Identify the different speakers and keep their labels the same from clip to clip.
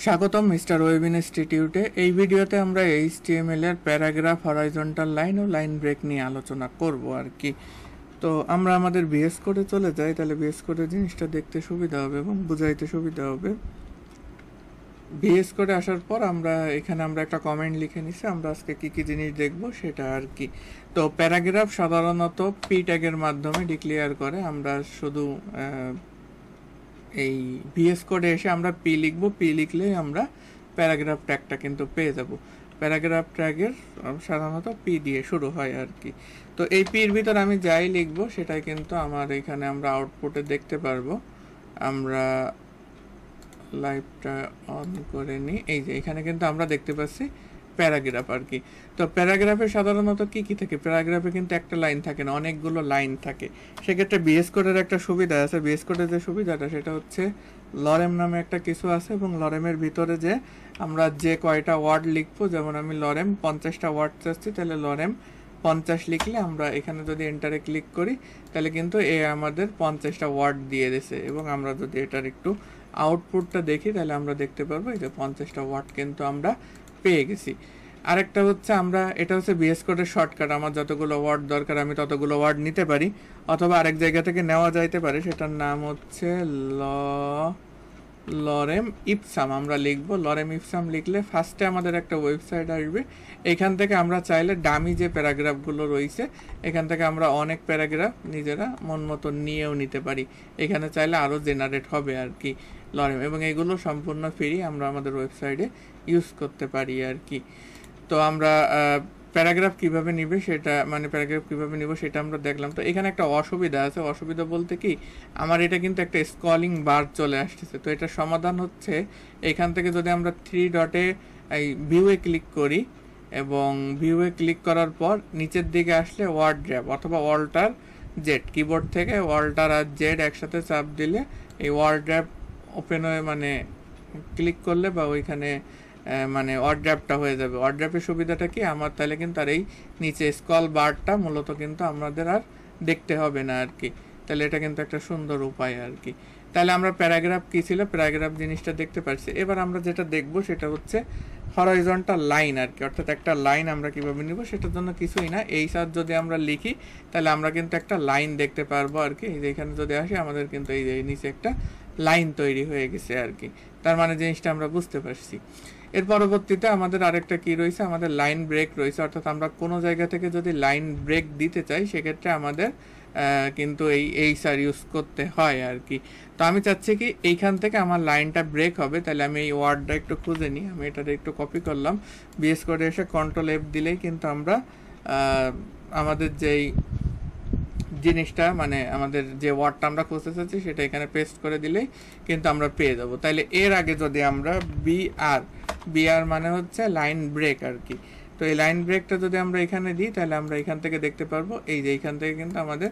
Speaker 1: স্বাগতম mister web ইনস্টিটিউটে। এই ভিডিওতে আমরা এইচটিএমএল এর প্যারাগ্রাফ, হরাইজন্টাল লাইন ও লাইন ব্রেক নিয়ে আলোচনা করব আর কি। তো আমরা আমাদের ভিএস কোডে চলে যাই, তাহলে ভিএস কোডের জিনিসটা দেখতে সুবিধা হবে এবং বুঝাইতে সুবিধা হবে। ভিএস কোডে আসার পর এখানে আমরা একটা কমেন্ট লিখে নিছি, আমরা আজকে কি কি জিনিস দেখব সেটা আর কি। তো প্যারাগ্রাফ সাধারণত পি ট্যাগের মাধ্যমে ডিক্লেয়ার করে। আমরা শুধু এই ভিএস কোডে এসে আমরা পি লিখবো, পি লিখলেই আমরা প্যারাগ্রাফ ট্যাগটা কিন্তু পেয়ে যাব। প্যারাগ্রাফ ট্যাগের সাধারণত পি দিয়ে শুরু হয় আর কি। তো এই পির ভিতর আমি যাই লিখবো সেটাই কিন্তু আমার এখানে আমরা আউটপুটে দেখতে পারবো। আমরা লাইভটা অন করে নিই, এই যে এখানে কিন্তু আমরা দেখতে পাচ্ছি প্যারাগ্রাফ আর কি। তো প্যারাগ্রাফে সাধারণত কি কি থাকে? প্যারাগ্রাফে কিন্তু একটা লাইন থাকে না, অনেকগুলো লাইন থাকে। সেক্ষেত্রে বিএস কোডের একটা সুবিধা আছে। বিএস কোডের যে সুবিধাটা সেটা হচ্ছে লরেম নামে একটা কিছু আছে, এবং লরেমের ভিতরে যে আমরা যে কয়টা ওয়ার্ড লিখবো, যেমন আমি লরেম 50টা ওয়ার্ড চাচ্ছি, তাহলে লরেম 50 লিখলে আমরা এখানে যদি এন্টারে ক্লিক করি তাহলে কিন্তু এ আমাদের 50টা ওয়ার্ড দিয়ে দিয়েছে। এবং আমরা যদি এটার একটু আউটপুটটা দেখি তাহলে আমরা দেখতে পারবো এই যে 50টা ওয়ার্ড কিন্তু আমরা পেয়ে গেছি। আরেকটা হচ্ছে এটা হচ্ছে বিএস কোডের শর্টকাট। আমার যতগুলো ওয়ার্ড দরকার আমি ততগুলো ওয়ার্ড নিতে পারি, অথবা আরেক জায়গা থেকে নেওয়া যাইতে পারে। সেটার নাম হচ্ছে লরেম ইপসাম। আমরা লিখবো লরেম ইপসাম, লিখলে ফার্স্টে আমাদের একটা ওয়েবসাইট আসবে। এখান থেকে আমরা চাইলে ডামি যে প্যারাগ্রাফগুলো রয়েছে এখান থেকে আমরা অনেক প্যারাগ্রাফ নিজেরা মন মতো নিয়েও নিতে পারি। এখানে চাইলে আরও জেনারেট হবে আর কি লরেম, এবং এগুলো সম্পূর্ণ ফ্রি, আমরা আমাদের ওয়েবসাইটে ইউজ করতে পারি আর কি। তো আমরা প্যারাগ্রাফ কিভাবে নিব সেটা আমরা দেখলাম। তো এখানে একটা অসুবিধা আছে। অসুবিধা বলতে কি, আমার এটা কিন্তু একটা স্ক্রলিং বার চলে আসতেছে। তো এটা সমাধান হচ্ছে এখান থেকে যদি আমরা 3 ডটে এই ভিউয়ে ক্লিক করি, এবং ভিউয়ে ক্লিক করার পর নিচের দিকে আসলে ওয়ার্ড ড্র্যাপ অথবা অল্টার জেড, কিবোর্ড থেকে অল্টার আর জেড একসাথে চাপ দিলে এই ওয়ার্ড ড্র্যাপ ওপেন হয়ে ক্লিক করলে বা ওইখানে অড্র্যাপটা হয়ে যাবে। অড্র্যাপের সুবিধাটা কি, আমার তাহলে কিন্তু আর এই নিচে স্ক্রল বারটা মূলত কিন্তু আমাদের আর দেখতে হবে না আর কি। তাহলে এটা কিন্তু একটা সুন্দর উপায় আর কি। তাহলে আমরা প্যারাগ্রাফ কি ছিল, প্যারাগ্রাফ জিনিসটা দেখতে পাচ্ছি। এবার আমরা যেটা দেখব সেটা হচ্ছে হরাইজন্টাল লাইন আর কি। অর্থাৎ একটা লাইন আমরা কিভাবে নিব, সেটার জন্য কিছুই না, এই সাথ যদি আমরা লিখি তাহলে আমরা কিন্তু একটা লাইন দেখতে পারবো আর কি। এই যে এখানে যদি আসি আমাদের কিন্তু এই যে নিচে একটা লাইন তৈরি হয়ে গেছে আর কি। তার মানে জিনিসটা আমরা বুঝতে পারছি। এর পরবর্তীতে আমাদের আরেকটা কি রয়েছে, আমাদের লাইন ব্রেক রয়েছে। অর্থাৎ আমরা কোনো জায়গা থেকে যদি লাইন ব্রেক দিতে চাই সেক্ষেত্রে আমাদের কিন্তু এই সার ইউজ করতে হয় আর কি। তো আমি চাচ্ছি কি এইখান থেকে আমার লাইনটা ব্রেক হবে, তাহলে আমি এই ওয়ার্ডটা একটু খুঁজে নিই। আমি এটা একটু কপি করলাম, বিএস কোডে এসে কন্ট্রোল এফ দিলেই কিন্তু আমরা আমাদের যেই জিনিসটা আমাদের যে ওয়ার্ডটা আমরা খুঁজতে চাচ্ছি সেটা এখানে পেস্ট করে দিলেই কিন্তু আমরা পেয়ে যাব। তাইলে এর আগে যদি আমরা বিআর মানে হচ্ছে লাইন ব্রেক আর কি। তো এই লাইন ব্রেকটা যদি আমরা এখানে দিই তাহলে আমরা এখান থেকে দেখতে পারবো এই যে এখান থেকে কিন্তু আমাদের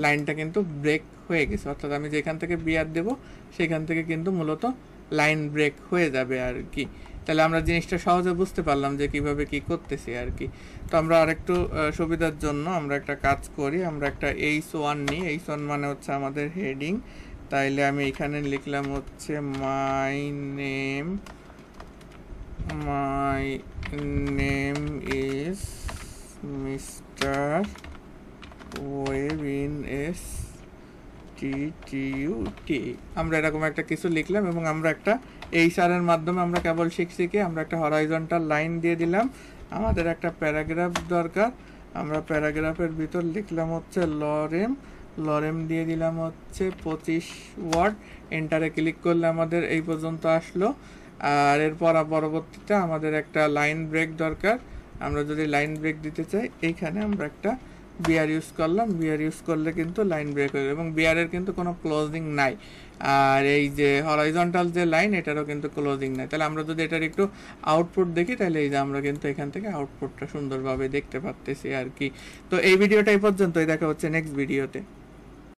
Speaker 1: লাইনটা কিন্তু ব্রেক হয়ে গেছে। অর্থাৎ আমি যেখান থেকে বিআর দেব সেখান থেকে কিন্তু মূলত লাইন ব্রেক হয়ে যাবে আর কি। তাহলে আমরা জিনিসটা সহজে বুঝতে পারলাম যে কিভাবে কি করতেছি আর কি। তো আমরা আরেকটু সুবিধার জন্য আমরা একটা কাজ করি, আমরা একটা H1 নিই। H1 মানে হচ্ছে আমাদের হেডিং। তাইলে আমি এখানে লিখলাম হচ্ছে my name is mister web institute. আমরা এরকম একটা কিছু লিখলাম, এবং আমরা একটা এই সারের মাধ্যমে আমরা কেবল শিখছি কি আমরা একটা হরাইজন্টাল লাইন দিয়ে দিলাম। আমাদের একটা প্যারাগ্রাফ দরকার, আমরা প্যারাগ্রাফের ভিতর লিখলাম হচ্ছে লরেম দিয়ে দিলাম হচ্ছে 25 ওয়ার্ড। এন্টারে ক্লিক করলে আমাদের এই পর্যন্ত আসলো। আর এরপর পরবর্তীতে আমাদের একটা লাইন ব্রেক দরকার। আমরা যদি লাইন ব্রেক দিতে চাই এইখানে আমরা একটা বিআর ইউজ করলাম। বিআর ইউজ করলে কিন্তু লাইন ব্রেক হয়ে যাবে, এবং বিআর এর কিন্তু কোনো ক্লোজিং নাই। আর এই যে হরাইজন্টাল যে লাইন এটারও কিন্তু ক্লোজিং নাই। তাহলে আমরা যদি এটার একটু আউটপুট দেখি তাহলে এই যে আমরা কিন্তু এখান থেকে আউটপুটটা সুন্দরভাবে দেখতে পাচ্তেছি আর কি। তো এই ভিডিওটা এই পর্যন্তই, দেখা হচ্ছে নেক্সট ভিডিওতে।